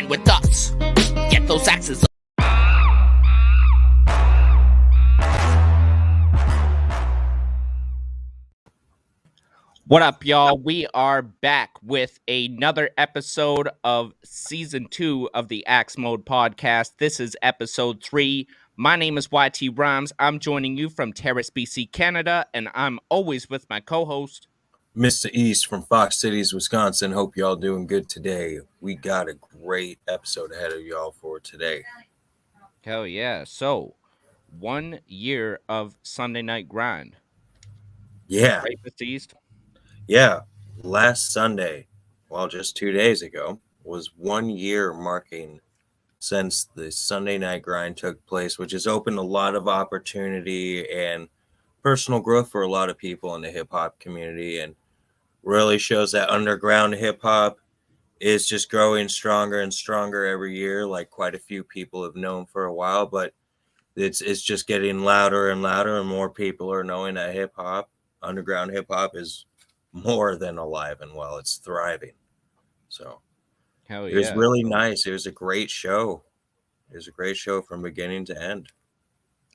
Grind with us. Get those axes up. What up, y'all? We are back with another episode of Season 2 of the Axe Mode Podcast. This is Episode 3. My name is YT Rhymes. I'm joining you from Terrace, BC, Canada, and I'm always with my co-host, Mr. East from Fox Cities, Wisconsin. Hope y'all doing good today. We got a great episode ahead of y'all for today. Hell yeah. So, 1 year of Sunday Night Grind. Yeah. Right, Mr. East? Yeah. Last Sunday, well, just 2 days ago, was 1 year marking since the Sunday Night Grind took place, which has opened a lot of opportunity and personal growth for a lot of people in the hip-hop community, and really shows that underground hip-hop is just growing stronger and stronger every year, like quite a few people have known for a while, but it's just getting louder and louder, and more people are knowing that hip-hop, underground hip-hop, is more than alive and well. It's thriving. So Hell yeah. It was really nice. It was a great show. It was a great show from beginning to end.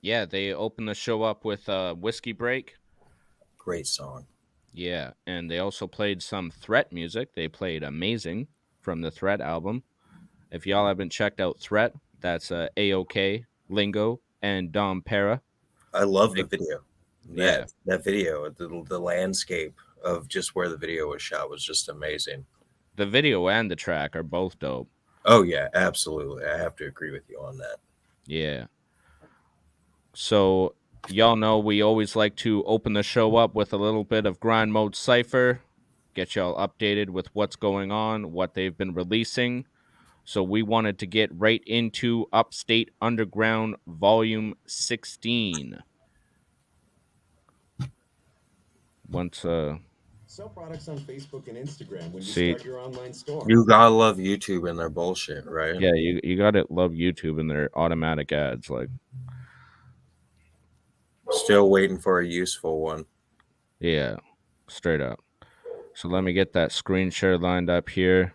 Yeah, they opened the show up with Whiskey Break. Great song. Yeah, and they also played some Threat music. They played Amazing from the Threat album. If y'all haven't checked out Threat, that's AOK, Lingo, and Dom Para. I love the video. Yeah. That video, the landscape of just where the video was shot was just amazing. The video and the track are both dope. Oh, yeah, absolutely. I have to agree with you on that. Yeah. So, y'all know we always like to open the show up with a little bit of Grind Mode Cypher, get y'all updated with what's going on, what they've been releasing. So we wanted to get right into Upstate Underground Volume 16. Sell products on Facebook and Instagram when you start your online store. You gotta love YouTube and their bullshit, right? Yeah, you gotta love YouTube and their automatic ads. Like, still waiting for a useful one. Yeah, straight up. So let me get that screen share lined up here.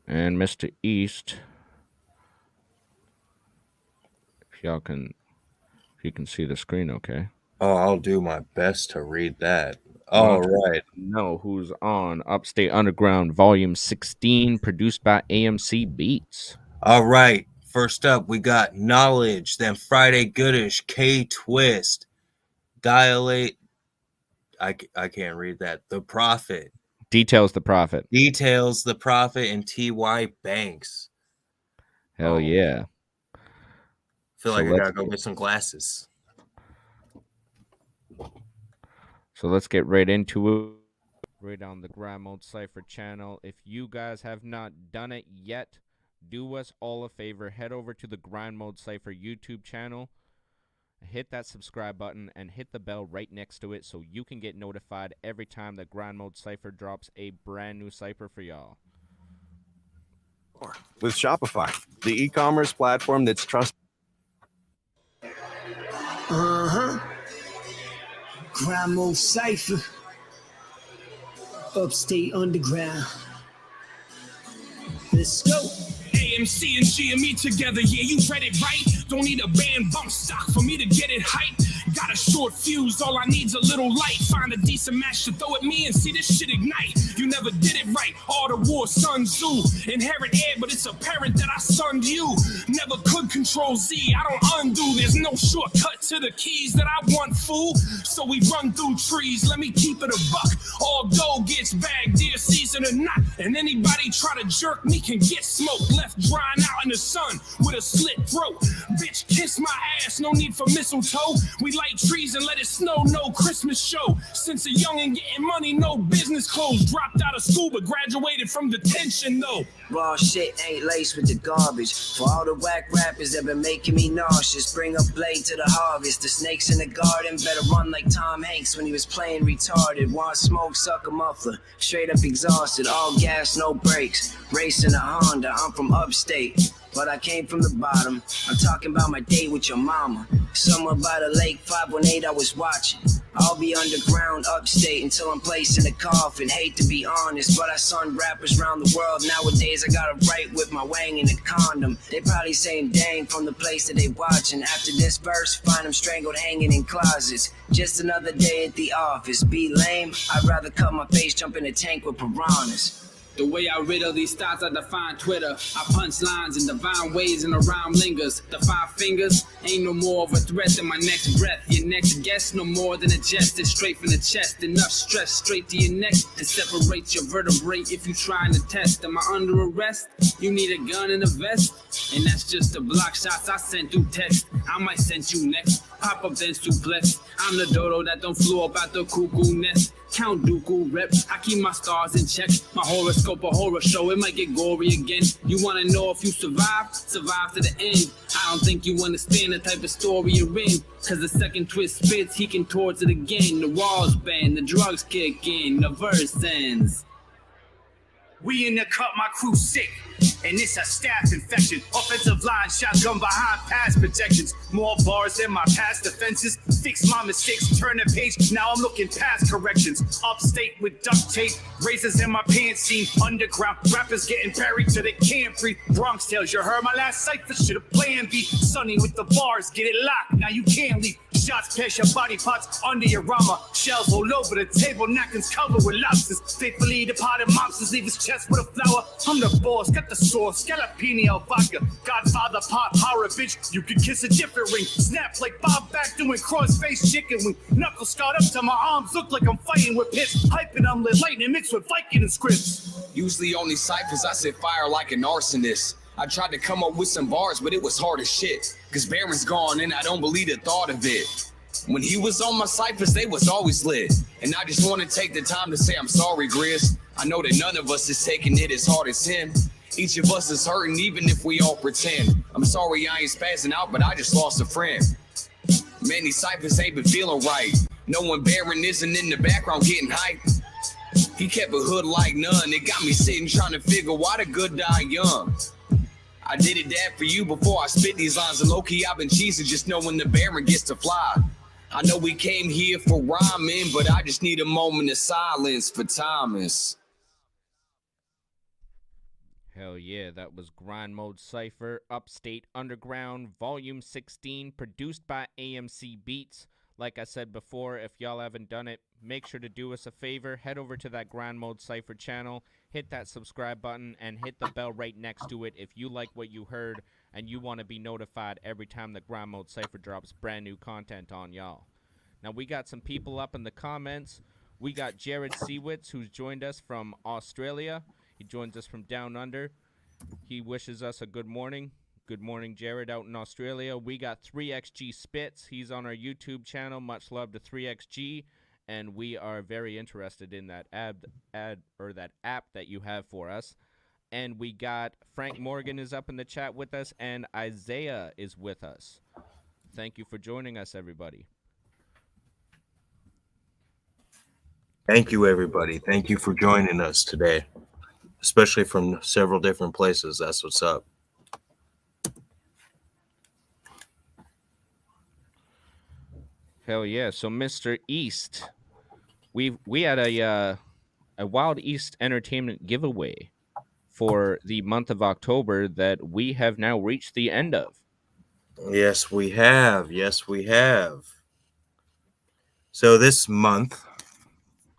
And Mr. East, if you can see the screen, okay? Oh, I'll do my best to read that. All right. Know who's on Upstate Underground Volume 16, produced by AMC Beats. All right. First up, we got Knowledge, then Friday Goodish, K-Twist, Dilate. I can't read that. The Prophet. Details the Prophet, and T.Y. Banks. Hell yeah. Feel like I gotta go get some glasses. So let's get right into it. Right on the Grind Mode Cypher channel. If you guys have not done it yet, do us all a favor. Head over to the Grind Mode Cypher YouTube channel. Hit that subscribe button and hit the bell right next to it so you can get notified every time that Grind Mode Cypher drops a brand new Cypher for y'all. With Shopify, the e-commerce platform that's trusted. Grind Mode Cypher. Upstate Underground. Let's go. AMC and GME together, yeah, you read it right. Don't need a band bump stock for me to get it hype. Got a short fuse, all I need's a little light. Find a decent match to throw at me and see this shit ignite. You never did it right, all the war, Sun Tzu. Inherit air, but it's apparent that I sunned you. Never could control Z, I don't undo. There's no shortcut to the keys that I want, fool. So we run through trees, let me keep it a buck. All dough gets bagged, deer season or not. And anybody try to jerk me can get smoked. Left drying out in the sun with a slit throat. Bitch, kiss my ass, no need for mistletoe. We light trees and let it snow, no Christmas show. Since a youngin' getting money, no business clothes. Dropped out of school but graduated from detention though. Raw shit ain't laced with the garbage. For all the whack rappers that been making me nauseous, bring a blade to the harvest. The snakes in the garden better run like Tom Hanks when he was playing retarded. Want smoke, suck a muffler, straight up exhausted. All gas, no brakes, racing a Honda. I'm from upstate, but I came from the bottom. I'm talking about my day with your mama. Somewhere by the lake, 518, I was watching. I'll be underground, upstate, until I'm placed in a coffin. Hate to be honest, but I son rappers around the world. Nowadays, I gotta write with my wang in a condom. They probably saying dang from the place that they watching. After this verse, find them strangled hanging in closets. Just another day at the office. Be lame, I'd rather cut my face, jump in a tank with piranhas. The way I riddle these thoughts, I define Twitter. I punch lines in divine ways and the rhyme lingers. The 5 fingers ain't no more of a threat than my next breath. Your next guess, no more than a jest. It's straight from the chest. Enough stress straight to your neck to separate your vertebrae if you trying to test. Am I under arrest? You need a gun and a vest? And that's just the block shots I sent through text. I might send you next. Pop up then suplex. I'm the dodo that don't flew up out the cuckoo nest. Count Dooku rep. I keep my stars in check. My horoscope a horror show. It might get gory again. You wanna know if you survive? Survive to the end. I don't think you understand the type of story you're in. Cause the second twist spits, he contorts it again. The walls bend, the drugs kick in, the verse ends. We in the cut, my crew sick. And it's a staph infection. Offensive line, shotgun behind pass protections. More bars than my past defenses. Fix my mistakes, turn the page. Now I'm looking past corrections. Upstate with duct tape. Razors in my pants scene. Underground rappers getting buried till they can't breathe. Bronx Tales, you heard my last cypher. Should've planned B. Sunny with the bars, get it locked. Now you can't leave. Shots past your body parts under your armor. Shells all over the table, napkins covered with lobsters. Faithfully departed mobsters leave his chest with a flower. I'm the boss, got the sauce, jalapeno vodka. Godfather pop, horror bitch, you can kiss a different ring. Snap like Bob back doing cross-face chicken wing. Knuckles scarred up to my arms, look like I'm fighting with pits. Hyping, I'm lit lightning mixed with Viking and scripts. Usually on these ciphers, I set fire like an arsonist. I tried to come up with some bars, but it was hard as shit. Cause Baron's gone and I don't believe the thought of it. When he was on my ciphers, they was always lit. And I just want to take the time to say I'm sorry, Grizz. I know that none of us is taking it as hard as him. Each of us is hurting even if we all pretend. I'm sorry I ain't spazzing out, but I just lost a friend. Man, these ciphers ain't been feeling right. Knowing Baron isn't in the background getting hype. He kept a hood like none. It got me sitting trying to figure why the good die young. I did it that for you before I spit these lines. And low-key I've been cheesing just knowing the Baron gets to fly. I know we came here for rhyming, but I just need a moment of silence for Thomas. Hell yeah, that was Grind Mode Cypher, Upstate Underground, Volume 16, produced by AMC Beats. Like I said before, if y'all haven't done it, make sure to do us a favor. Head over to that Grind Mode Cypher channel, hit that subscribe button, and hit the bell right next to it if you like what you heard and you want to be notified every time the Grind Mode Cypher drops brand new content on y'all. Now, we got some people up in the comments. We got Jared Seawitz, who's joined us from Australia. He joins us from down under. He wishes us a good morning. Good morning, Jared, out in Australia. We got 3XG Spits. He's on our YouTube channel. Much love to 3XG. And we are very interested in that that app that you have for us. And we got Frank Morgan is up in the chat with us, and Isaiah is with us. Thank you for joining us, everybody. Thank you, everybody. Thank you for joining us today, especially from several different places. That's what's up. Hell yeah. So, Mr. East, we had a Wild East Entertainment giveaway for the month of October that we have now reached the end of. Yes, we have. Yes, we have. So this month,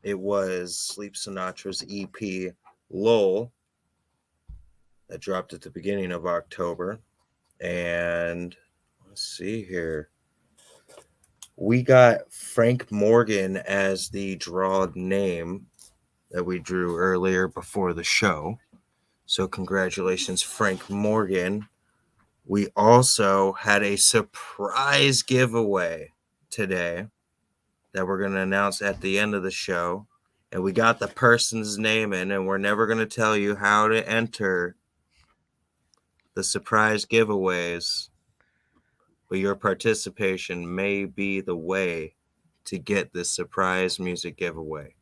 it was Sleep Sinatra's EP, Lowell, that dropped at the beginning of October. And let's see here. We got Frank Morgan as the drawed name that we drew earlier before the show. So congratulations, Frank Morgan. We also had a surprise giveaway today that we're going to announce at the end of the show. And we got the person's name in, and we're never going to tell you how to enter the surprise giveaways. But your participation may be the way to get this surprise music giveaway.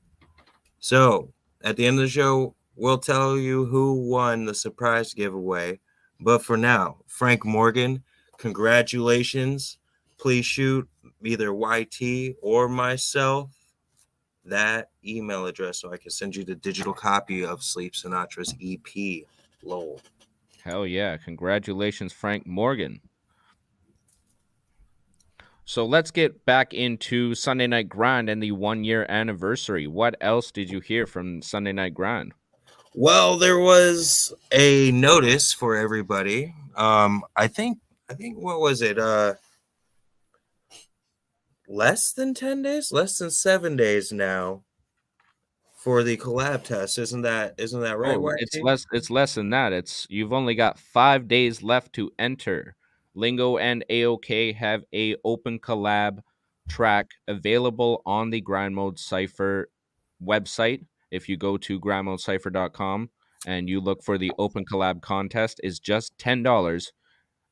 So at the end of the show, we'll tell you who won the surprise giveaway. But for now, Frank Morgan, congratulations. please shoot either YT or myself that email address so I can send you the digital copy of Sleep Sinatra's EP. Lol. Hell yeah. Congratulations, Frank Morgan. So let's get back into Sunday Night Grind and the 1-year anniversary. What else did you hear from Sunday Night Grind? Well, there was a notice for everybody. I think what was it? Less than 10 days, less than 7 days now for the collab test. Isn't that right, Oh, YT? it's less than that. You've only got 5 days left to enter. Lingo and AOK have a open collab track available on the Grind Mode Cypher website. If you go to grindmodecypher.com and you look for the open collab contest, is just $10,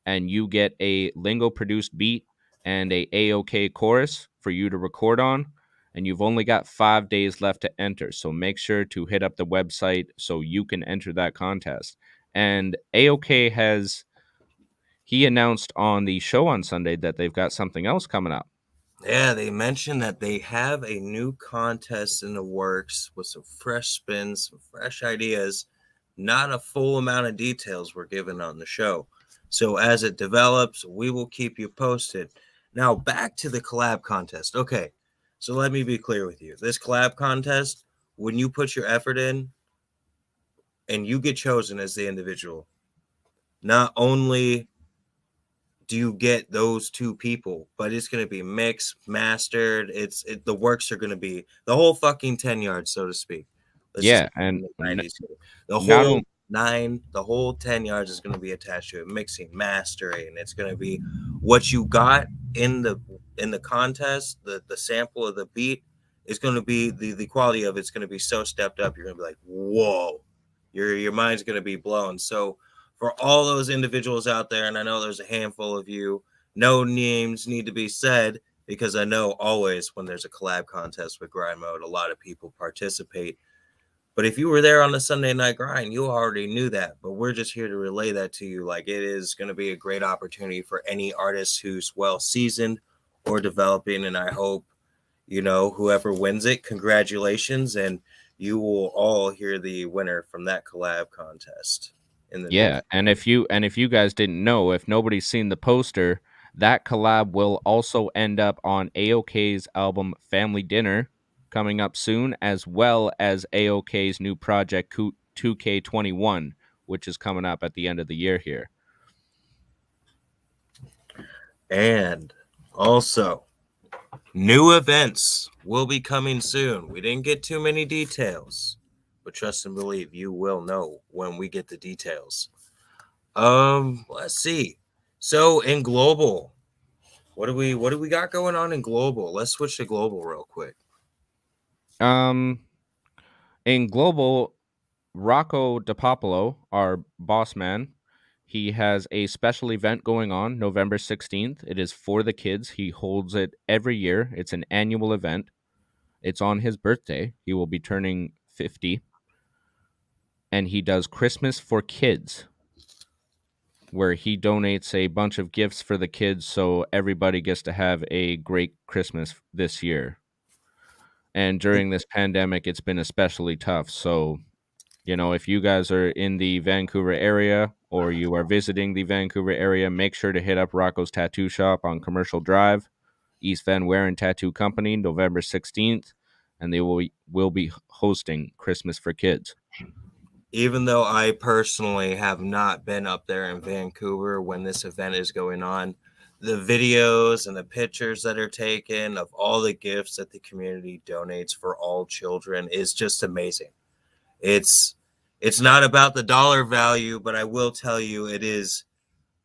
and you get a Lingo produced beat and a AOK chorus for you to record on. And you've only got 5 days left to enter. So make sure to hit up the website so you can enter that contest. And AOK he announced on the show on Sunday that they've got something else coming up. Yeah, they mentioned that they have a new contest in the works with some fresh spins, some fresh ideas. Not a full amount of details were given on the show. So as it develops, we will keep you posted. Now, back to the collab contest. Okay, so let me be clear with you. This collab contest, when you put your effort in and you get chosen as the individual, not only do you get those two people, but it's going to be mixed, mastered. The works are going to be the whole fucking 10 yards, so to speak. Yeah, and the not whole only 9, the whole 10 yards is going to be attached to it, mixing, mastering. It's going to be what you got in the contest, the sample of the beat is going to be the quality of it's going to be so stepped up. You're going to be like, whoa, your mind's going to be blown. So for all those individuals out there, and I know there's a handful of you, no names need to be said because I know always when there's a collab contest with Grind Mode, a lot of people participate. But if you were there on the Sunday Night Grind, you already knew that. But we're just here to relay that to you. Like, it is going to be a great opportunity for any artist who's well seasoned or developing. And I hope, whoever wins it, congratulations. And you will all hear the winner from that collab contest. And if you guys didn't know, if nobody's seen the poster, that collab will also end up on AOK's album Family Dinner coming up soon, as well as AOK's new project 2K21, which is coming up at the end of the year here. And also, new events will be coming soon. We didn't get too many details, but trust and believe you will know when we get the details. Let's see. So in global, what do we got going on in global? Let's switch to global real quick. In global, Rocco DiPapolo, our boss man, he has a special event going on November 16th. It is for the kids. He holds it every year. It's an annual event. It's on his birthday. He will be turning 50. And he does Christmas for Kids, where he donates a bunch of gifts for the kids so everybody gets to have a great Christmas this year. And during this pandemic, it's been especially tough. So, if you guys are in the Vancouver area or you are visiting the Vancouver area, make sure to hit up Rocco's Tattoo Shop on Commercial Drive, East Van Waren Tattoo Company, November 16th, and they will be hosting Christmas for Kids. Even though I personally have not been up there in Vancouver when this event is going on, the videos and the pictures that are taken of all the gifts that the community donates for all children is just amazing. It's not about the dollar value, but I will tell you it is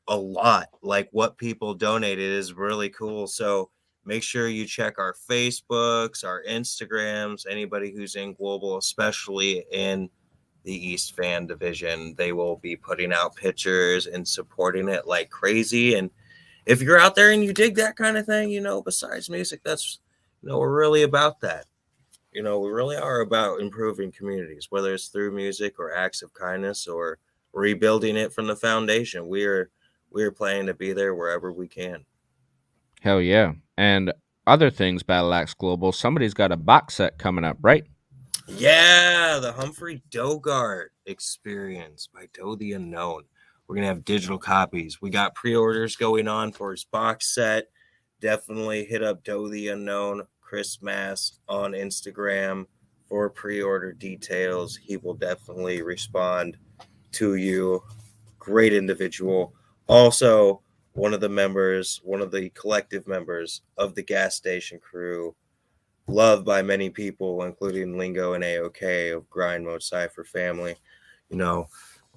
a lot. Like, what people donated is really cool. So make sure you check our Facebooks, our Instagrams, anybody who's in global, especially in the East Van division. They will be putting out pictures and supporting it like crazy. And if you're out there and you dig that kind of thing, besides music, that's, we're really about that. We really are about improving communities, whether it's through music or acts of kindness or rebuilding it from the foundation. We're planning to be there wherever we can. Hell yeah. And other things, Battleaxe Global, somebody's got a box set coming up, right? Yeah, the Humphrey Dogart Experience by Doe the Unknown. We're gonna have digital copies. We got pre-orders going on for his box set. Definitely hit up Doe the Unknown, Chris Mass on Instagram for pre-order details. He will definitely respond to you. Great individual. Also, one of the collective members of the gas station crew, loved by many people, including Lingo and AOK of Grind Mode Cypher family. You know,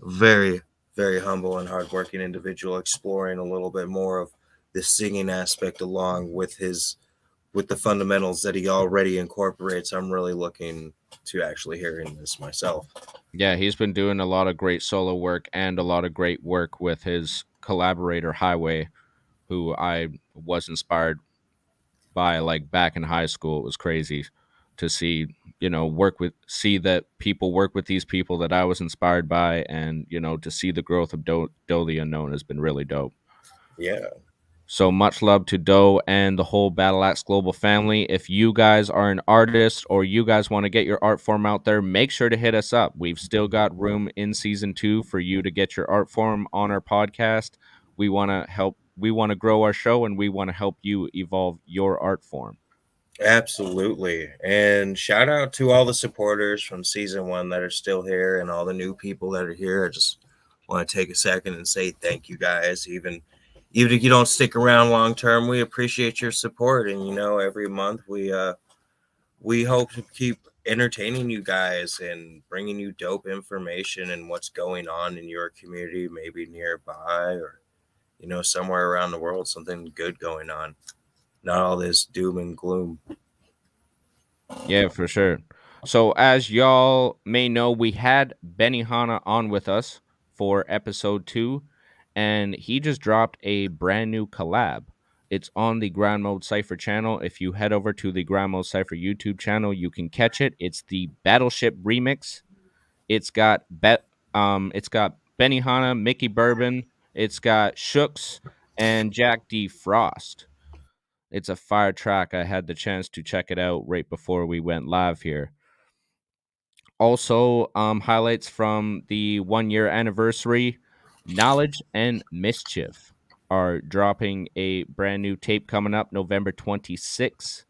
very, very humble and hardworking individual, exploring a little bit more of the singing aspect along with the fundamentals that he already incorporates. I'm really looking to actually hearing this myself. Yeah, he's been doing a lot of great solo work and a lot of great work with his collaborator Highway, who I was inspired by like back in high school. It was crazy to see, see that people work with these people that I was inspired by, and to see the growth of Doe the Unknown has been really dope. Yeah. So much love to Doe and the whole Battleaxe Global family. If you guys are an artist or you guys want to get your art form out there, make sure to hit us up. We've still got room in season 2 for you to get your art form on our podcast. We want to help. We want to grow our show, and we want to help you evolve your art form. Absolutely. And shout out to all the supporters from season 1 that are still here and all the new people that are here. I just want to take a second and say thank you guys. Even if you don't stick around long term, we appreciate your support. And every month we hope to keep entertaining you guys and bringing you dope information and what's going on in your community, maybe nearby or somewhere around the world, something good going on. Not all this doom and gloom. Yeah, for sure. So as y'all may know, we had Benihana on with us for episode 2, and he just dropped a brand new collab. It's on the Grind Mode Cypher channel. If you head over to the Grind Mode Cypher YouTube channel, you can catch it. It's the Battleship remix. It's got it's got Benihana, Mickey Bourbon, it's got Shooks, and Jack D. Frost. It's a fire track. I had the chance to check it out right before we went live here. Also, highlights from the 1-year anniversary. Knowledge and Mischief are dropping a brand new tape coming up November 26th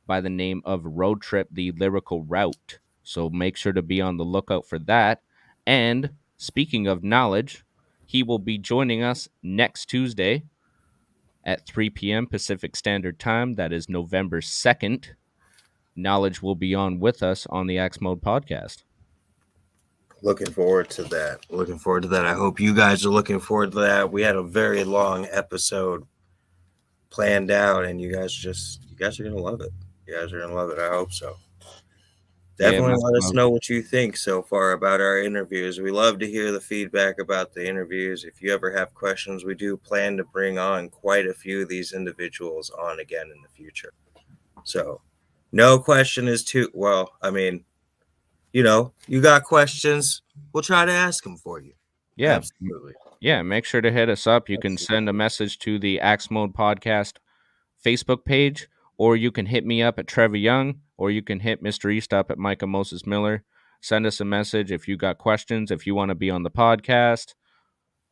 by the name of Road Trip, the Lyrical Route. So make sure to be on the lookout for that. And speaking of Knowledge, he will be joining us next Tuesday at 3 p.m. Pacific Standard Time. That is November 2nd. Knowledge will be on with us on the Axe Mode podcast. Looking forward to that. I hope you guys are looking forward to that. We had a very long episode planned out, and you guys are gonna love it. I hope so. Definitely let us know what you think so far about our interviews. We love to hear the feedback about the interviews. If you ever have questions, we do plan to bring on quite a few of these individuals on again in the future. So no question is too well. I mean, you got questions, we'll try to ask them for you. Yeah. Absolutely. Yeah, make sure to hit us up. You can send a message to the Axe Mode Podcast Facebook page, or you can hit me up at Trevor Young, or you can hit Mr. East up at Micah Moses Miller. Send us a message if you got questions, if you want to be on the podcast.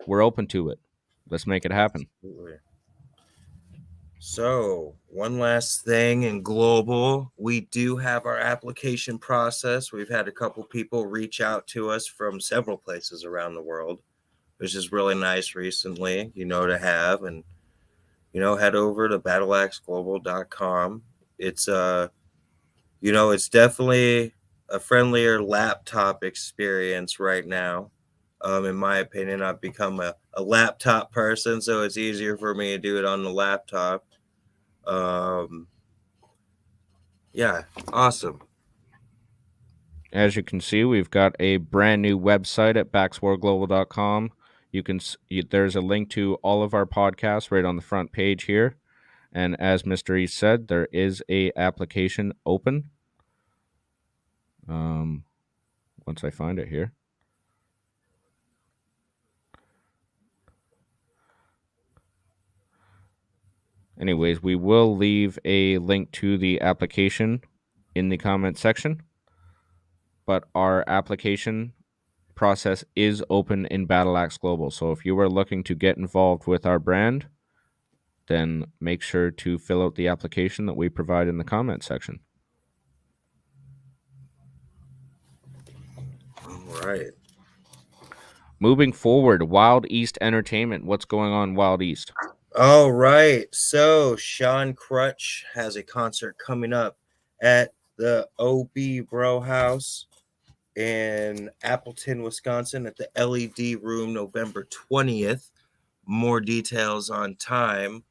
We're open to it. Let's make it happen. Absolutely. So, one last thing in global, we do have our application process. We've had a couple people reach out to us from several places around the world, which is really nice recently, to have. And, head over to battleaxeglobal.com. It's, it's definitely a friendlier laptop experience right now. In my opinion, I've become a laptop person, so it's easier for me to do it on the laptop. Yeah, awesome. As you can see, we've got a brand new website at backswarglobal.com. There's a link to all of our podcasts right on the front page here. And as Mr. East said, there is a application open. Once I find it here. Anyways, we will leave a link to the application in the comment section. But our application process is open in Battleaxe Global. So if you are looking to get involved with our brand, then make sure to fill out the application that we provide in the comment section. All right. Moving forward, Wild East Entertainment. What's going on, Wild East? All right. So Sean Crutch has a concert coming up at the OB Bro House in Appleton, Wisconsin at the LED Room November 20th. More details on time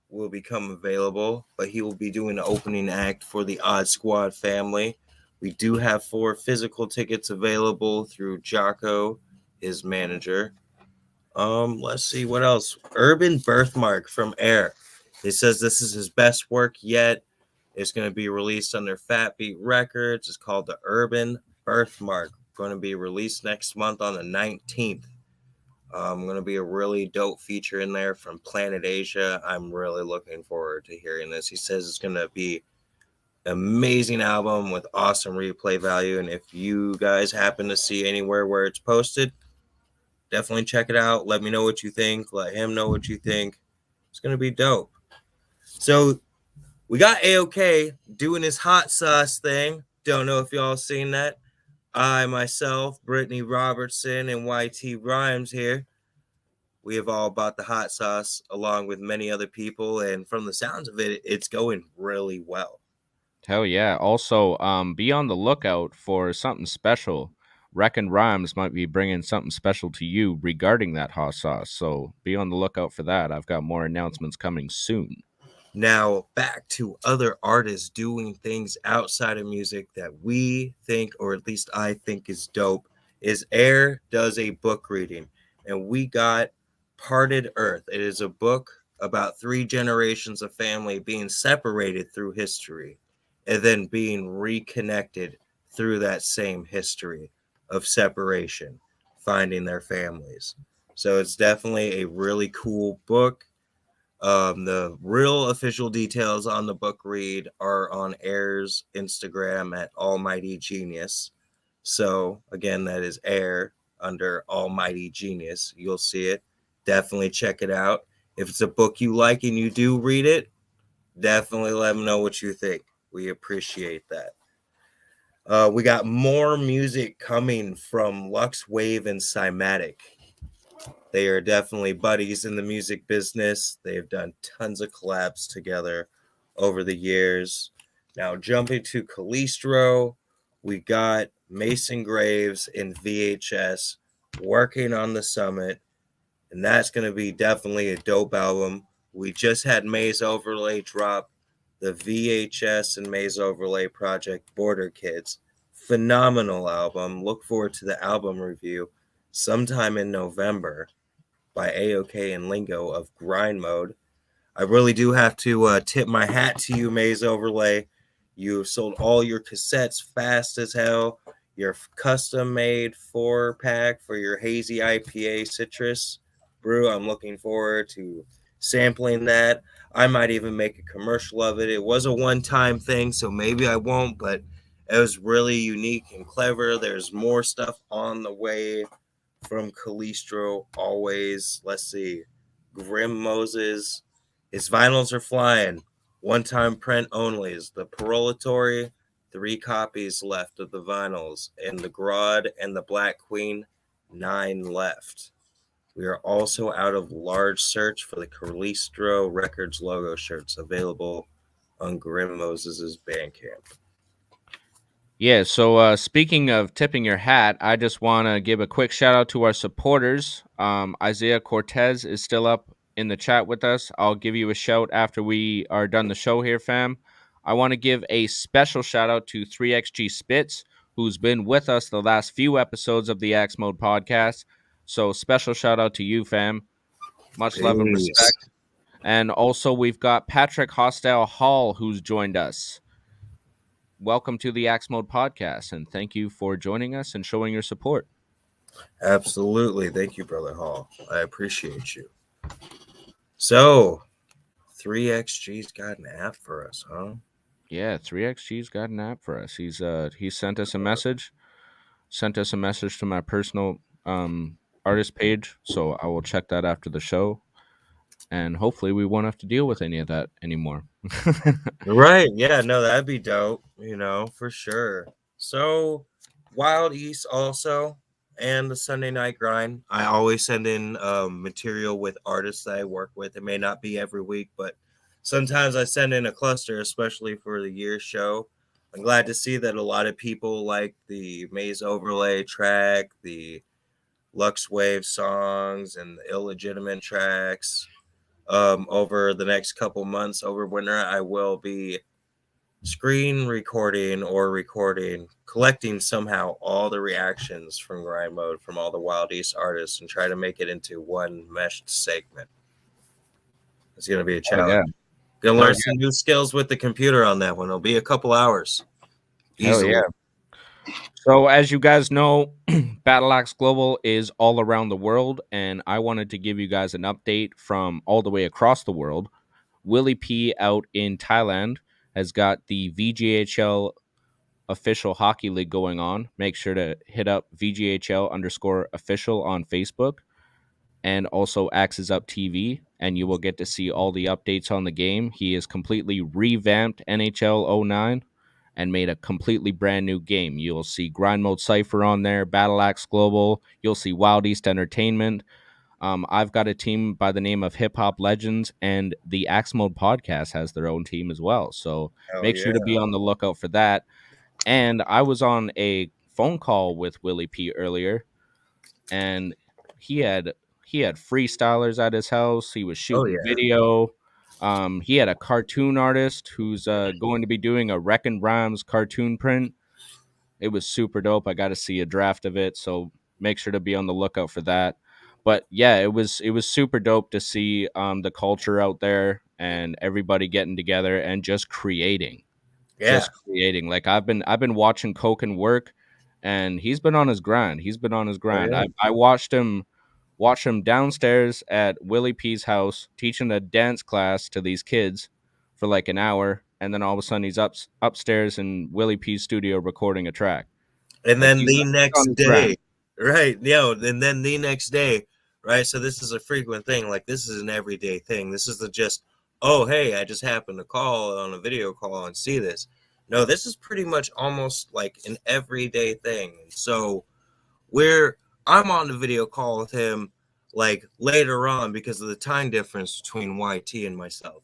will become available, but he will be doing the opening act for the Odd Squad family. We do have 4 physical tickets available through Jocko, his manager. Let's see what else. Urban Birthmark from Air. He says this is his best work yet. It's going to be released under Fat Beat Records. It's called the Urban Birthmark. Going to be released next month on the 19th. Going to be a really dope feature in there from Planet Asia. I'm really looking forward to hearing this. He says it's going to be an amazing album with awesome replay value. And if you guys happen to see anywhere where it's posted, definitely check it out. Let me know what you think. Let him know what you think. It's going to be dope. So we got AOK doing his hot sauce thing. Don't know if y'all seen that. I, myself, Brittany Robertson, and YT Rhymes here. We have all bought the hot sauce along with many other people. And from the sounds of it, it's going really well. Hell yeah. Also, be on the lookout for something special. Reckon Rhymes might be bringing something special to you regarding that hot sauce. So be on the lookout for that. I've got more announcements coming soon. Now, back to other artists doing things outside of music that we think, or at least I think, is dope, is Air does a book reading. And we got Parted Earth. It is a book about 3 generations of family being separated through history and then being reconnected through that same history of separation, finding their families. So it's definitely a really cool book. The real official details on the book read are on Air's Instagram at Almighty Genius. So again, that is Air under Almighty Genius. You'll see it. Definitely check it out. If it's a book you like and you do read it, definitely let them know what you think. We appreciate that. We got more music coming from Lux Wave and Cymatic. They are definitely buddies in the music business. They have done tons of collabs together over the years. Now, jumping to Calistro, we got Mason Graves and VHS working on the Summit, and that's going to be definitely a dope album. We just had Maze Overlay drop the VHS and Maze Overlay project Border Kids. Phenomenal album. Look forward to the album review sometime in November by AOK and Lingo of Grind Mode. I really do have to tip my hat to you, Maze Overlay. You sold all your cassettes fast as hell. Your custom-made 4-pack for your hazy IPA citrus brew. I'm looking forward to sampling that. I might even make a commercial of it. It was a one-time thing, so maybe I won't, but it was really unique and clever. There's more stuff on the way from Calistro always. Let's see. Grim Moses. His vinyls are flying. One-time print only. Is the Parolatory. 3 copies left of the vinyls. And the Grodd and the Black Queen, 9 left. We are also out of large search for the Calistro Records logo shirts available on Grim Moses' Bandcamp. Yeah, so speaking of tipping your hat, I just want to give a quick shout out to our supporters. Isaiah Cortez is still up in the chat with us. I'll give you a shout after we are done the show here, fam. I want to give a special shout out to 3XG Spitz, who's been with us the last few episodes of the Axe Mode podcast. So special shout out to you, fam. Much love and respect. And also we've got Patrick Hostile Hall, who's joined us. Welcome to the Axe Mode podcast, and thank you for joining us and showing your support. Absolutely. Thank you, Brother Hall. I appreciate you. So, 3XG's got an app for us, huh? Yeah, 3XG's got an app for us. He sent us a message. Sent us a message to my personal artist page, so I will check that after the show, and hopefully we won't have to deal with any of that anymore. Right. Yeah, no, that'd be dope, for sure. So Wild East also and the Sunday Night Grind. I always send in material with artists that I work with. It may not be every week, but sometimes I send in a cluster, especially for the year show. I'm glad to see that a lot of people like the Maze Overlay track, the Lux Wave songs, and the illegitimate tracks. Over the next couple months, over winter, I will be screen recording collecting somehow all the reactions from Grind Mode from all the Wild East artists and try to make it into one meshed segment. It's going to be a challenge. Gonna learn some new skills with the computer on that one. It'll be a couple hours. Easily. Hell yeah. So as you guys know, Battleaxe Global is all around the world, and I wanted to give you guys an update from all the way across the world. Willie P out in Thailand has got the VGHL official hockey league going on. Make sure to hit up VGHL_official on Facebook, and also Axes Up TV, and you will get to see all the updates on the game. He has completely revamped NHL 09 and made a completely brand new game. You'll see Grind Mode Cypher on there, Battleaxe Global. You'll see Wild East Entertainment. I've got a team by the name of Hip Hop Legends, and the Axe Mode Podcast has their own team as well. So make sure to be on the lookout for that. And I was on a phone call with Willie P earlier, and he had freestylers at his house. He was shooting video. He had a cartoon artist who's going to be doing a Wreckin' Rhymes cartoon print. It was super dope. I got to see a draft of it, so make sure to be on the lookout for that. But yeah, it was super dope to see the culture out there and everybody getting together and just creating. Yeah. Just creating. Like I've been watching Koken work, and he's been on his grind. I watched him downstairs at Willie P's house teaching a dance class to these kids for like an hour, and then all of a sudden he's upstairs in Willie P's studio recording a track. And then the next day, right? And then the next day, right? So this is a frequent thing. Like this is an everyday thing. This is oh, hey, I just happened to call on a video call and see this. No, this is pretty much almost like an everyday thing. So I'm on the video call with him like later on because of the time difference between YT and myself.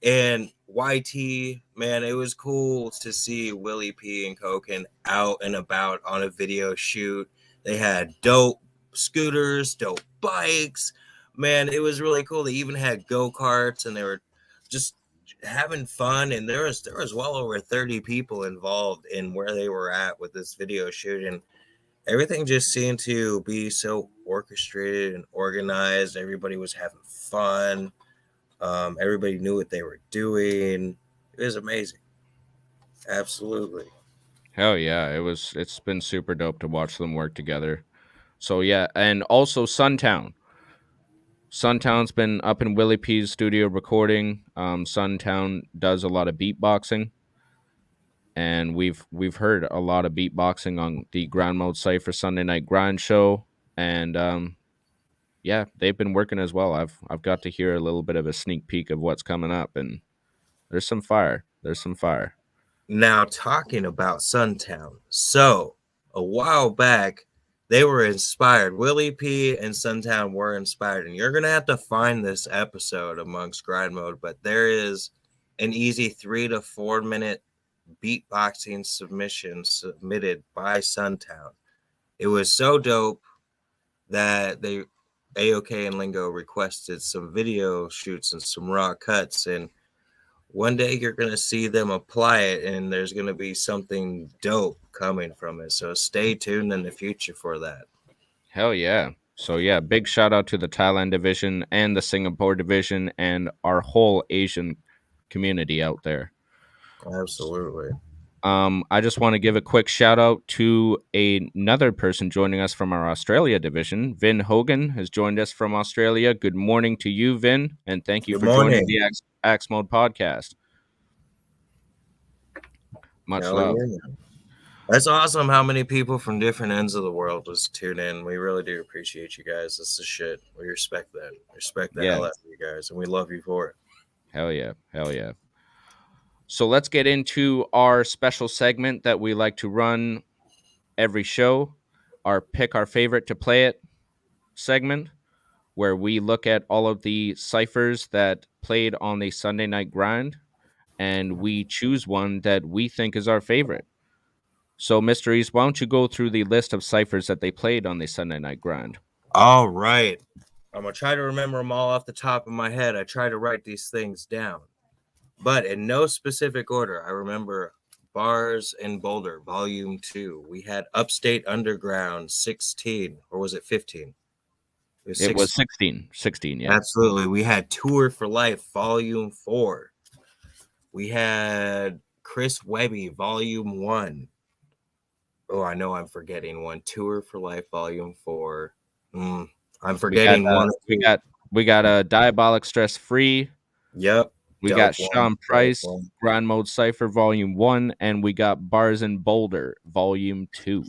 And YT, man, it was cool to see Willie P and Koken out and about on a video shoot. They had dope scooters, dope bikes. Man, it was really cool. They even had go-karts, and they were just having fun. And there was well over 30 people involved in where they were at with this video shoot. And everything just seemed to be so orchestrated and organized. Everybody was having fun. Everybody knew what they were doing. It was amazing. Absolutely. Hell yeah. It's been super dope to watch them work together. So yeah, and also Suntown. Suntown's been up in Willie P's studio recording. Suntown does a lot of beatboxing, and we've heard a lot of beatboxing on the Grind Mode Cypher Sunday Night Grind show, and yeah, they've been working as well. I've got to hear a little bit of a sneak peek of what's coming up, and there's some fire. Now, talking about Suntown, so a while back, they were inspired. Willie P and Suntown were inspired, and you're going to have to find this episode amongst Grind Mode, but there is an easy 3 to 4 minute beatboxing submission submitted by Suntown. It was so dope that AOK and Lingo requested some video shoots and some raw cuts, and one day you're going to see them apply it, and there's going to be something dope coming from it. So stay tuned in the future for that. Hell yeah. So yeah, big shout out to the Thailand division and the Singapore division and our whole Asian community out there. Absolutely. I just want to give a quick shout out to another person joining us from our Australia division. Vin Hogan has joined us from Australia. Good morning to you, Vin, and thank you for joining the Axe Mode Podcast. Much love. Yeah. That's awesome how many people from different ends of the world just tune in. We really do appreciate you guys. This is shit. We respect that. Respect the hell out of you guys, and we love you for it. Hell yeah. Hell yeah. So let's get into our special segment that we like to run every show, our Pick Our Favorite to Play It segment, where we look at all of the ciphers that played on the Sunday Night Grind, and we choose one that we think is our favorite. So, Mr. East, why don't you go through the list of ciphers that they played on the Sunday Night Grind? All right. I'm going to try to remember them all off the top of my head. I try to write these things down, but in no specific order. I remember Bars in Boulder, Volume 2. We had Upstate Underground 16, or was it 15? It was 16. 16, yeah. Absolutely. We had Tour for Life, Volume 4. We had Chris Webby, Volume 1. Oh, I know I'm forgetting one. Tour for Life, Volume 4. I'm forgetting one. We got a Diabolic Stress Free. Yep. We got Sean Price, Grind Mode Cypher, Volume 1, and we got Bars in Boulder, Volume 2.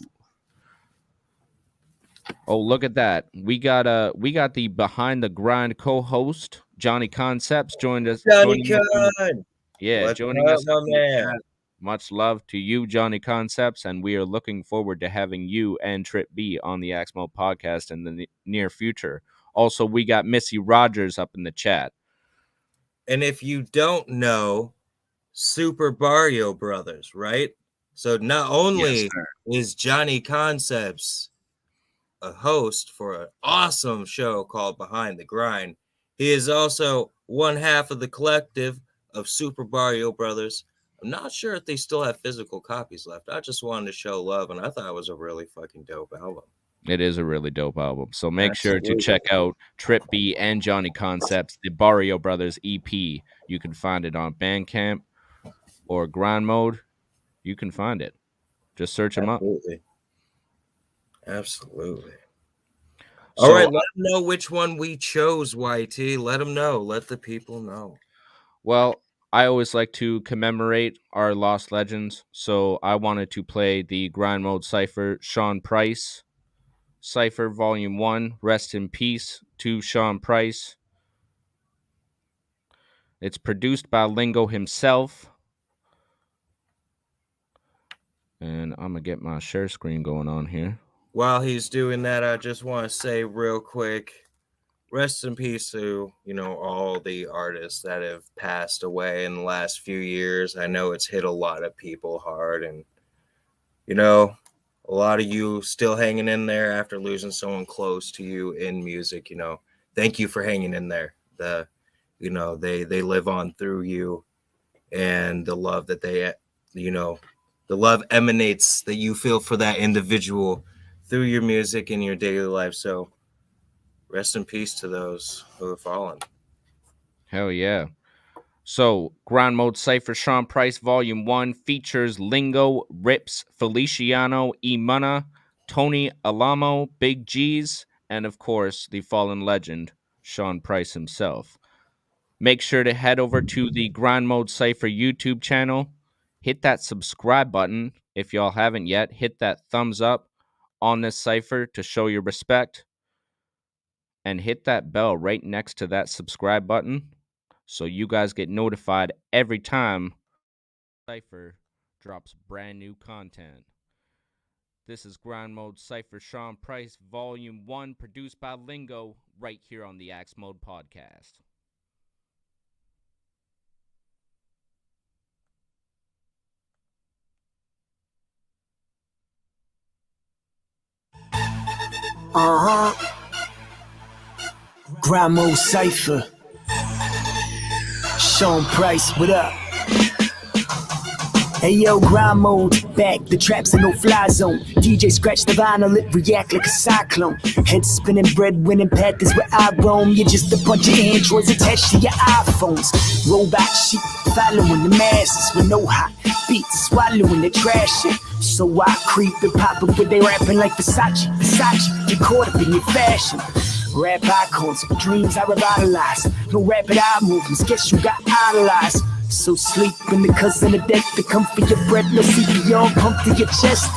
Oh, look at that. We got the Behind the Grind co-host, Johnny Concepts, joined us. Johnny Con! Yeah, joining us. Much love to you, Johnny Concepts, and we are looking forward to having you and Trip B on the Axe Mode Podcast in the near future. Also, we got Missy Rogers up in the chat. And if you don't know, Super Barrio Brothers, right? So not only is Johnny Concepts a host for an awesome show called Behind the Grind, he is also one half of the collective of Super Barrio Brothers. I'm not sure if they still have physical copies left. I just wanted to show love, and I thought it was a really fucking dope album. It is a really dope album. So make sure to check out Trip B and Johnny Concepts, the Barrio Brothers EP. You can find it on Bandcamp or Grind Mode. You can find it. Just search them up. Absolutely. All right, let them know which one we chose, YT. Let them know. Let the people know. Well, I always like to commemorate our lost legends, so I wanted to play the Grind Mode Cypher Sean Price Cypher Volume 1. Rest in peace to Sean Price. It's produced by Lingo himself. And I'm going to get my share screen going on here. While he's doing that, I just want to say real quick, rest in peace to, all the artists that have passed away in the last few years. I know it's hit a lot of people hard, and, a lot of you still hanging in there after losing someone close to you in music. Thank you for hanging in there. They live on through you, and the love that the love emanates that you feel for that individual through your music and your daily life. So rest in peace to those who have fallen. Hell yeah. So, Grind Mode Cypher Sean Price Volume 1 features Lingo, Rips, Feliciano, Imana, Tony Alamo, Big G's, and of course, the fallen legend, Sean Price himself. Make sure to head over to the Grind Mode Cypher YouTube channel. Hit that subscribe button if y'all haven't yet. Hit that thumbs up on this cipher to show your respect. And hit that bell right next to that subscribe button so you guys get notified every time Cypher drops brand new content. This is Grind Mode Cypher Sean Price Volume 1, produced by Lingo, right here on the Axe Mode Podcast. Grind Mode Cypher. Sean Price, what up? Hey yo, Grind Mode, back, the trap's a no-fly zone. DJ scratch the vinyl, it react like a cyclone. Head spinning, bread-winning path is where I roam. You're just a bunch of androids attached to your iPhones. Robot sheep following the masses with no hot beats, swallowing the trash shit. So I creep and pop up when they rapping like Versace, get caught up in your fashion. Rap icons, dreams I revitalize. No rapid eye movements, guess you got idolized. So sleep when the cousin of death to come for your breath. No CPR pump to your chest.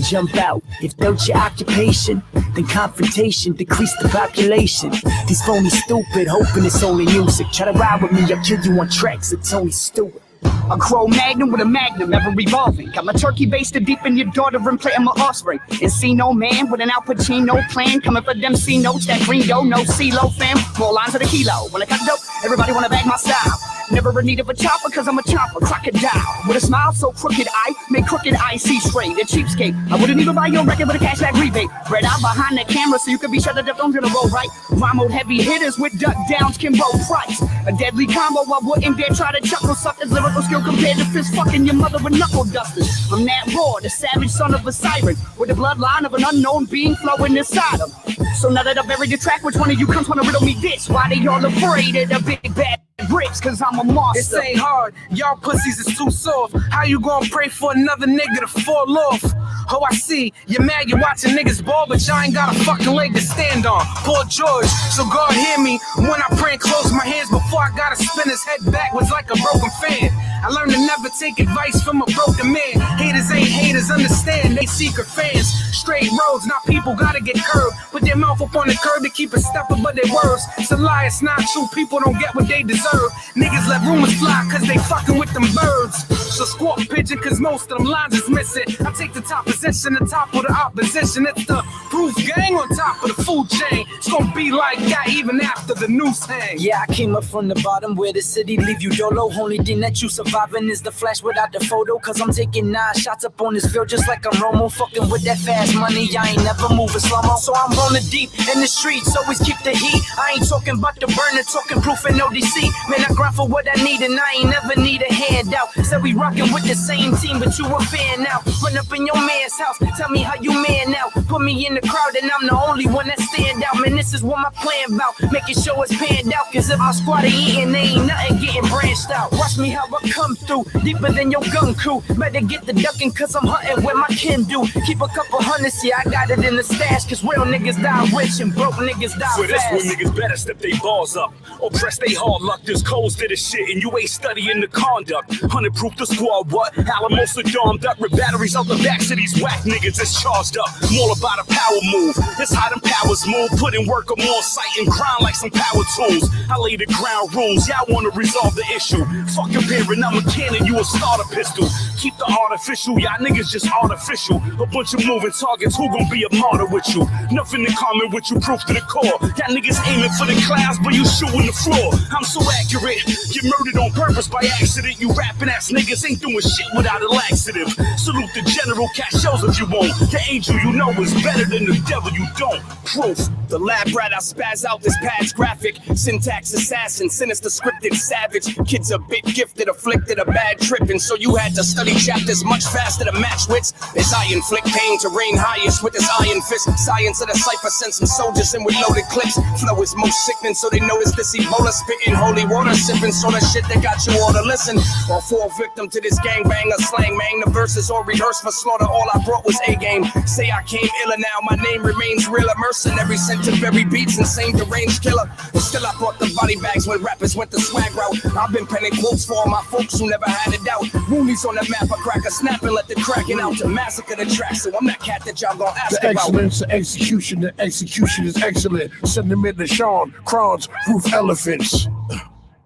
Jump out. If that's your occupation, then confrontation decrease the population. These phonies stupid, hoping it's only music. Try to ride with me, I'll kill you on tracks. It's only stupid. A crow magnum with a magnum, ever revolving. Got my turkey basted deep in your daughter and planting my offspring. And see no man with an Al Pacino plan. Coming for them C notes, that green dough, no CeeLo fam. More lines of the kilo. When I cut dope, everybody wanna bag my style. Never in need of a chopper, cause I'm a chopper, crocodile. With a smile so crooked I make crooked eyes see straight. A cheapskate, I wouldn't even buy your record with a cashback rebate. Right out behind the camera so you can be sure the death don't gonna roll right. Rhyme mode heavy hitters with duck downs can roll price. A deadly combo, I wouldn't dare try to chuckle. Suckers lyrical skill compared to fist fucking your mother with knuckle dusters. I'm that raw, the savage son of a siren, with the bloodline of an unknown being flowing inside him. So now that I buried the track, which one of you comes wanna riddle me this? Why they all afraid of the big bad rips? Cause I'm a monster. This ain't hard, y'all pussies is too soft. How you gonna pray for another nigga to fall off? Oh, I see, you're mad you're watching niggas ball, but y'all ain't got a fucking leg to stand on. Poor George, so God hear me when I pray and close my hands before I gotta spin his head backwards like a broken fan. I learned to never take advice from a broken man. Haters ain't haters, understand, they secret fans. Straight roads, not people gotta get curved. Put their mouth up on the curb to keep it stepping, but their words. It's a lie, it's not true, people don't get what they deserve. Niggas let rumors fly cause they fucking with them birds. So squawk pigeon cause most of them lines is missing. I take the top position, the top of the opposition. It's the proof gang on top of the food chain. It's gonna be like that even after the noose hang. Yeah, I came up from the bottom where the city leave you dolo. Only thing that you surviving is the flash without the photo. Cause I'm taking 9 shots up on this field just like I'm Romo. Fucking with that fast money, I ain't never moving slow-mo. So I'm rolling deep in the streets, always keep the heat. I ain't talking about the burner, talking proof and no deceit. Man, I grind for what I need and I ain't never need a handout. Said we rockin' with the same team, but you a fan now. Run up in your man's house, tell me how you man now. Put me in the crowd and I'm the only one that stand out. Man, this is what my plan about, making sure it's panned out. Cause if my squad ain't eating, they ain't nothing getting branched out. Watch me how I come through, deeper than your gun crew. Better get the ducking cause I'm hunting where my kin do. Keep a couple hundreds, yeah, I got it in the stash. Cause real niggas die rich and broke niggas die For fast. this one, niggas better step they balls up or press they hard luck. There's codes to this shit and you ain't studying the conduct. 100 proof the squad, what? Alamos are armed up with batteries out the backs of these whack niggas that's charged up. I'm all about a power move. It's how them powers move. Put in work, I'm on site and grind like some power tools. I lay the ground rules. Y'all wanna resolve the issue. Fuck comparing, I'm a cannon, you a starter pistol. Keep the artificial, y'all niggas just artificial. A bunch of moving targets, who gon' be a martyr with you? Nothing in common with you, proof to the core. Y'all niggas aiming for the clouds, but you shooting the floor. I'm so accurate, get murdered on purpose by accident. You rapping ass niggas ain't doing shit without a laxative. Salute the general, cash shells if you won't. The angel you know is better than the devil you don't. Proof. The lab rat, I spaz out this pad's graphic. Syntax assassin, sinister scripted savage. Kids a bit gifted, afflicted a bad trip. And so you had to study chapters much faster to match wits. As I inflict pain to reign highest with this iron fist. Science of the cipher sent some soldiers in with loaded clips. Flow is most sickening, so they know it's this Ebola spitting. Holy water sipping, sort of shit that got you all to listen. Or fall victim to this gangbanger slang, man. The verses all rehearsed for slaughter, all I brought was A-game. Say I came iller now, my name remains real. A mercenary sent to bury beats and same deranged killer. But still I brought the body bags when rappers went the swag route. I've been penning quotes for all my folks who never had a doubt. Roonies on the map, I crack a snap and let the cracking out to massacre the track. So I'm that cat that y'all gon' ask the about. Excellence of execution, the execution is excellent. Sentiment to Sean, Crons, roof elephants.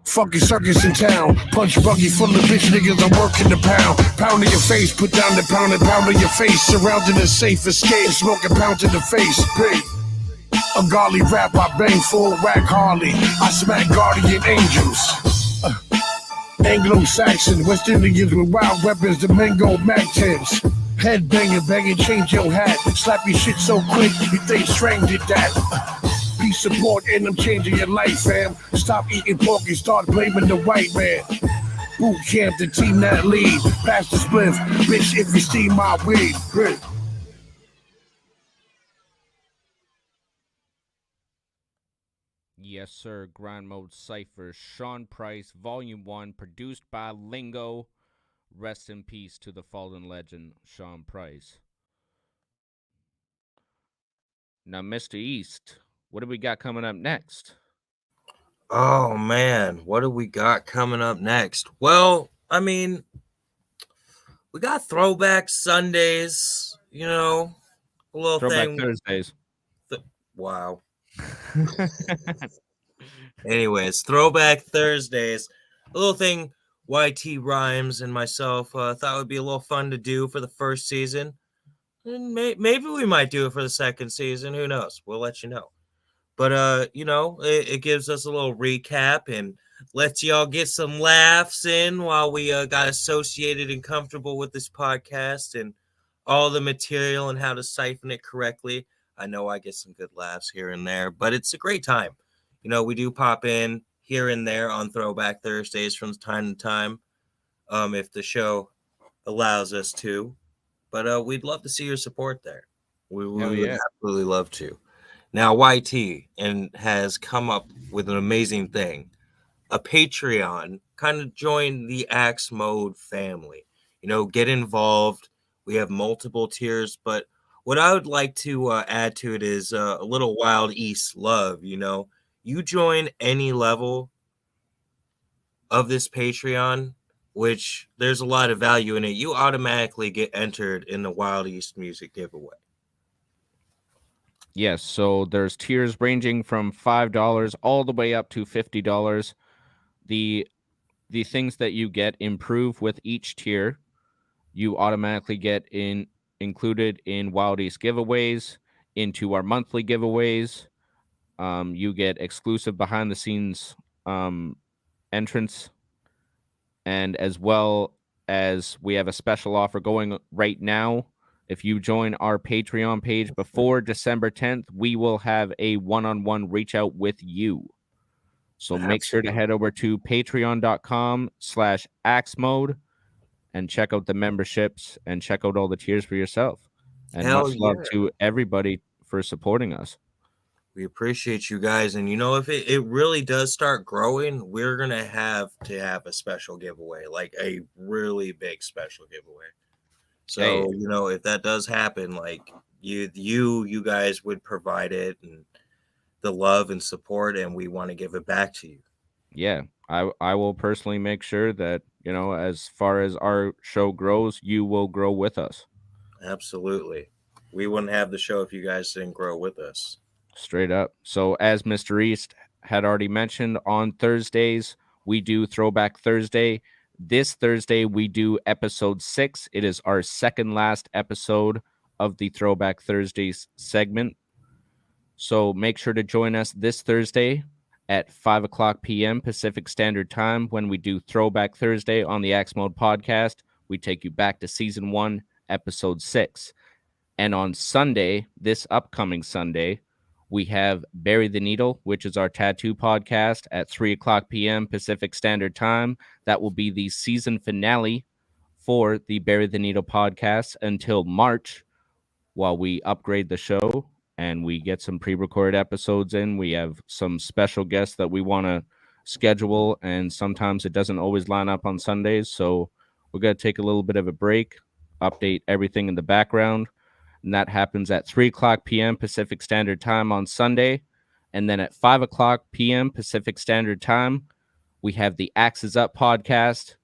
Fucking circus in town. Punch buggy full of bitch niggas, I'm working the pound. Pound in your face, put down the pound and pound on your face. Surrounding a safe escape, smoke a pound to the face. Big. A golly rap, I bang full whack Harley. I smack guardian angels. Anglo-Saxon, West Indians with wild weapons, Domingo Mac 10s. Head banging, banging, change your hat. Slap your shit so quick, you think Strang did that. Peace support and I'm changing your life, fam. Stop eating pork and start blaming the white man. Boot camp, the team that lead. Pass the spliff, bitch, if you steam my weed. Great. Yes, sir. Grind Mode Cypher, Sean Price, Volume 1, produced by Lingo. Rest in peace to the fallen legend, Sean Price. Now, Mr. East, what do we got coming up next? Oh man, what do we got coming up next? Well, I mean, we got Throwback Sundays, you know, a little Throwback thing. Thursdays. Wow. Anyways, Throwback Thursdays, a little thing YT Rhymes and myself thought would be a little fun to do for the first season. And maybe we might do it for the second season. Who knows? We'll let you know. But you know, it gives us a little recap and lets y'all get some laughs in while we got associated and comfortable with this podcast and all the material and how to siphon it correctly. I know I get some good laughs here and there, but it's a great time. You know, we do pop in here and there on Throwback Thursdays from time to time, if the show allows us to. But we'd love to see your support there. We would absolutely love to. Now, YT has come up with an amazing thing. A Patreon, kind of join the Axe Mode family. You know, get involved. We have multiple tiers, but what I would like to add to it is a little Wild East love. You know, you join any level of this Patreon, which there's a lot of value in it, you automatically get entered in the Wild East music giveaway. Yes, so there's tiers ranging from $5 all the way up to $50. The things that you get improve with each tier. You automatically get included in Wild East giveaways, into our monthly giveaways. You get exclusive behind the scenes entrance, and as well as we have a special offer going right now. If you join our Patreon page before December 10th, we will have a one-on-one reach out with you. So make sure to head over to patreon.com/axemode and check out the memberships and check out all the tiers for yourself. And much love to everybody for supporting us. We appreciate you guys. And, you know, if it really does start growing, we're going to have a special giveaway, like a really big special giveaway. So, you know, if that does happen, like you guys would provide it and the love and support, and we want to give it back to you. Yeah, I will personally make sure that, you know, as far as our show grows, you will grow with us. Absolutely. We wouldn't have the show if you guys didn't grow with us. Straight up. So as Mr. East had already mentioned, on Thursdays, we do Throwback Thursday. This Thursday, we do episode 6. It is our second last episode of the Throwback Thursdays segment. So make sure to join us this Thursday at 5 o'clock p.m. Pacific Standard Time when we do Throwback Thursday on the Axe Mode podcast. We take you back to season 1, episode 6. And on Sunday, this upcoming Sunday, we have Bury the Needle, which is our tattoo podcast at 3 o'clock p.m. Pacific Standard Time. That will be the season finale for the Bury the Needle podcast until March, while we upgrade the show and we get some pre-recorded episodes in. We have some special guests that we want to schedule, and sometimes it doesn't always line up on Sundays. So we're going to take a little bit of a break, update everything in the background. And that happens at 3 o'clock p.m. Pacific Standard Time on Sunday. And then at 5 o'clock p.m. Pacific Standard Time, we have the Axes Up podcast,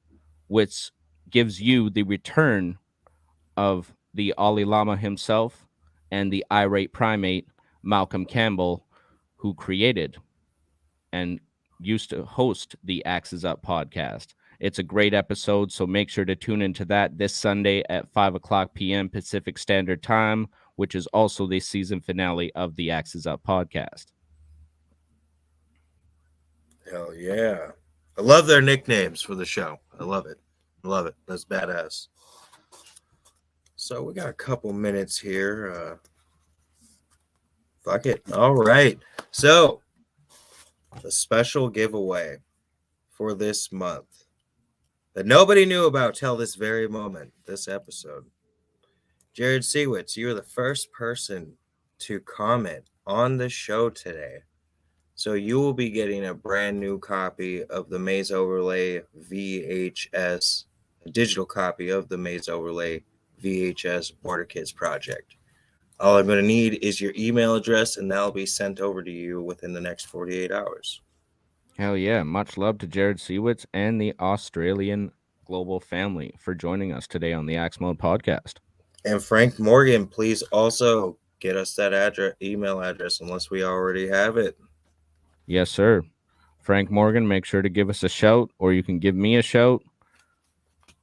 which gives you the return of the Ali Lama himself and the irate primate, Malcolm Campbell, who created and used to host the Axes Up podcast. It's a great episode, so make sure to tune into that this Sunday at 5 o'clock p.m. Pacific Standard Time, which is also the season finale of the Axes Up podcast. Hell yeah. I love their nicknames for the show. I love it. I love it. That's badass. So we got a couple minutes here. Fuck it. All right. So the special giveaway for this month that nobody knew about till this very moment, this episode. Jared Seawitz, you are the first person to comment on the show today. So you will be getting a brand new copy of the Maze Overlay VHS, a digital copy of the Maze Overlay VHS Border Kids project. All I'm going to need is your email address, and that'll be sent over to you within the next 48 hours. Hell yeah. Much love to Jared Seawitz and the Australian Global family for joining us today on the Axe Mode podcast. And Frank Morgan, please also get us that email address, unless we already have it. Yes, sir. Frank Morgan, make sure to give us a shout, or you can give me a shout,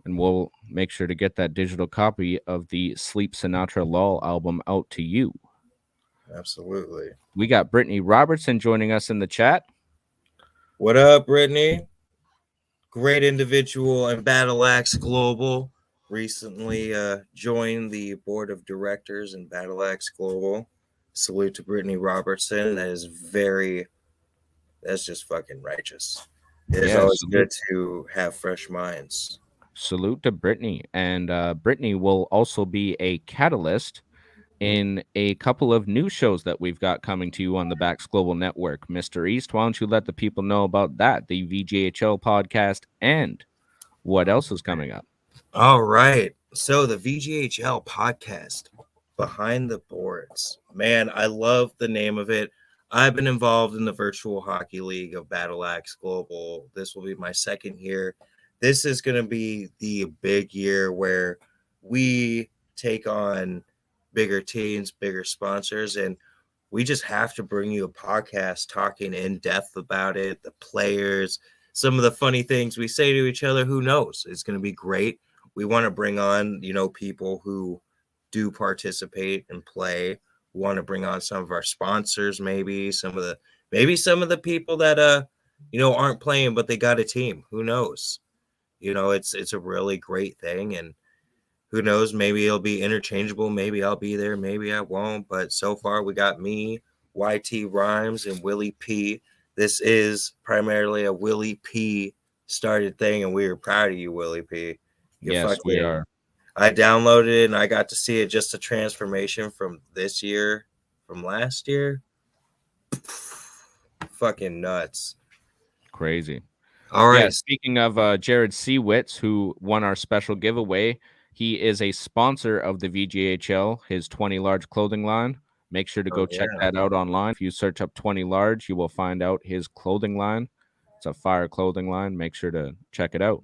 and we'll make sure to get that digital copy of the Sleep Sinatra Lull album out to you. Absolutely. We got Brittany Robertson joining us in the chat. What up, Brittany? Great individual and Battleaxe Global. Recently joined the board of directors in Battleaxe Global. Salute to Brittany Robertson. That's just fucking righteous. It's always good to have fresh minds. Salute to Brittany. And Brittany will also be a catalyst in a couple of new shows that we've got coming to you on the Battleaxe Global Network. Mr. East, why don't you let the people know about that, the VGHL podcast, and what else is coming up? All right. So the VGHL podcast, Behind the Boards. Man, I love the name of it. I've been involved in the virtual hockey league of Battleaxe Global. This will be my second year. This is going to be the big year where we take on bigger teams, bigger sponsors, and we just have to bring you a podcast talking in depth about it, the players, some of the funny things we say to each other. Who knows? It's going to be great. We want to bring on, people who do participate and play. We want to bring on some of our sponsors, maybe some of the people that aren't playing, but they got a team. Who knows? It's a really great thing, and who knows, maybe it'll be interchangeable. Maybe I'll be there, maybe I won't. But so far we got me, YT Rhymes, and Willie P. This is primarily a Willie P started thing, and we are proud of you, Willie P. Yes, we are. I downloaded it and I got to see it, just a transformation from this year, from last year. Fucking nuts. Crazy. All right. Yeah, speaking of Jared Seawitz, who won our special giveaway, he is a sponsor of the VGHL, his 20 Large clothing line. Make sure to go check that out online. If you search up 20 Large, you will find out his clothing line. It's a fire clothing line. Make sure to check it out.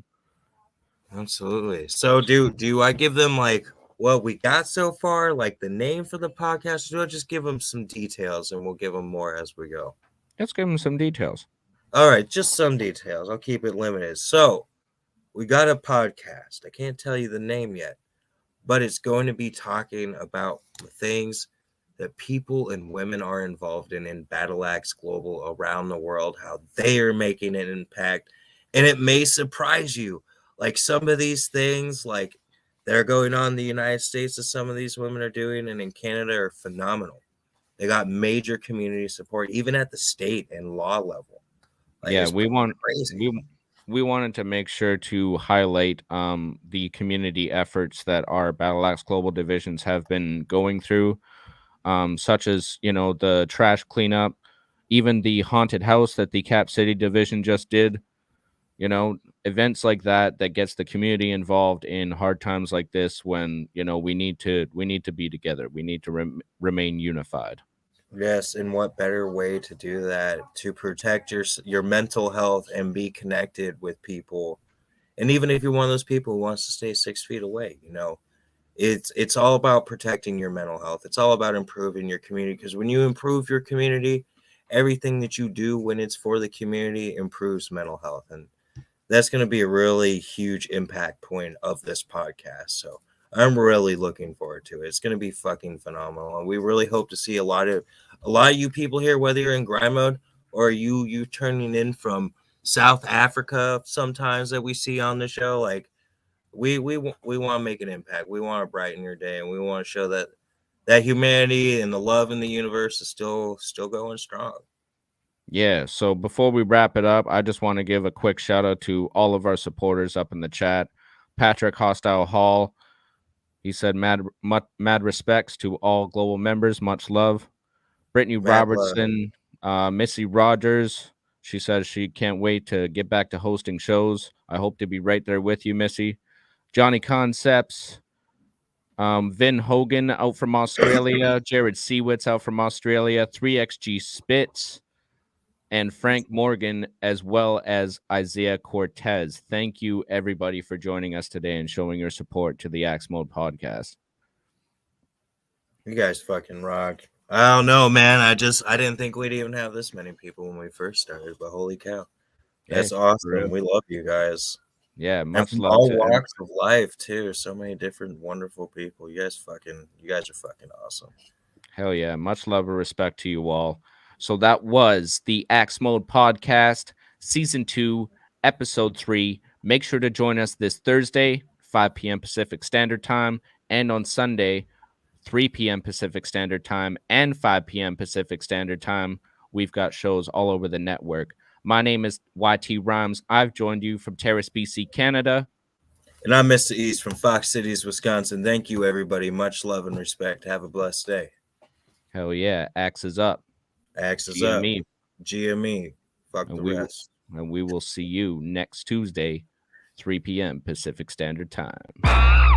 Absolutely. So do I give them like what we got so far, like the name for the podcast, or do I just give them some details and we'll give them more as we go? Let's give them some details. All right, just some details. I'll keep it limited. So we got a podcast. I can't tell you the name yet, but it's going to be talking about the things that people and women are involved in Battleaxe Global around the world, how they are making an impact. And it may surprise you. Like some of these things, like that are going on in the United States that some of these women are doing and in Canada are phenomenal. They got major community support, even at the state and law level. Like, yeah, we wanted to make sure to highlight the community efforts that our Battleaxe Global divisions have been going through, such as, the trash cleanup, even the haunted house that the Cap City division just did. Events like that gets the community involved in hard times like this when, we need to be together. We need to remain unified. Yes, and what better way to do that, to protect your mental health and be connected with people. And even if you're one of those people who wants to stay 6 feet away, it's all about protecting your mental health. It's all about improving your community, because when you improve your community, everything that you do when it's for the community improves mental health. And that's going to be a really huge impact point of this podcast. So I'm really looking forward to it. It's going to be fucking phenomenal. And we really hope to see a lot of you people here, whether you're in grind mode or you turning in from South Africa sometimes that we see on the show. Like we want to make an impact. We want to brighten your day, and we want to show that humanity and the love in the universe is still going strong. Yeah, so before we wrap it up, I just want to give a quick shout out to all of our supporters up in the chat. Patrick Hostile Hall, he said mad respects to all global members, much love. Brittany Robertson, Missy Rogers, she says she can't wait to get back to hosting shows. I hope to be right there with you, Missy. Johnny Concepts, Vin Hogan out from Australia, Jared Seawitz out from Australia, 3XG Spitz, and Frank Morgan, as well as Isaiah Cortez. Thank you, everybody, for joining us today and showing your support to the Axe Mode podcast. You guys fucking rock. I don't know, man. I didn't think we'd even have this many people when we first started, but holy cow. That's awesome. We love you guys. Yeah, much love all walks of life too. So many different wonderful people. You guys are fucking awesome. Hell yeah. Much love and respect to you all. So that was the Axe Mode Podcast, Season 2, Episode 3. Make sure to join us this Thursday, 5 p.m. Pacific Standard Time, and on Sunday, 3 p.m. Pacific Standard Time and 5 p.m. Pacific Standard Time. We've got shows all over the network. My name is YT Rhymes. I've joined you from Terrace, BC, Canada. And I'm Mr. East from Fox Cities, Wisconsin. Thank you, everybody. Much love and respect. Have a blessed day. Hell yeah. Axe is up. Axe is up. GME. Fuck the rest. And we will see you next Tuesday, 3 p.m. Pacific Standard Time.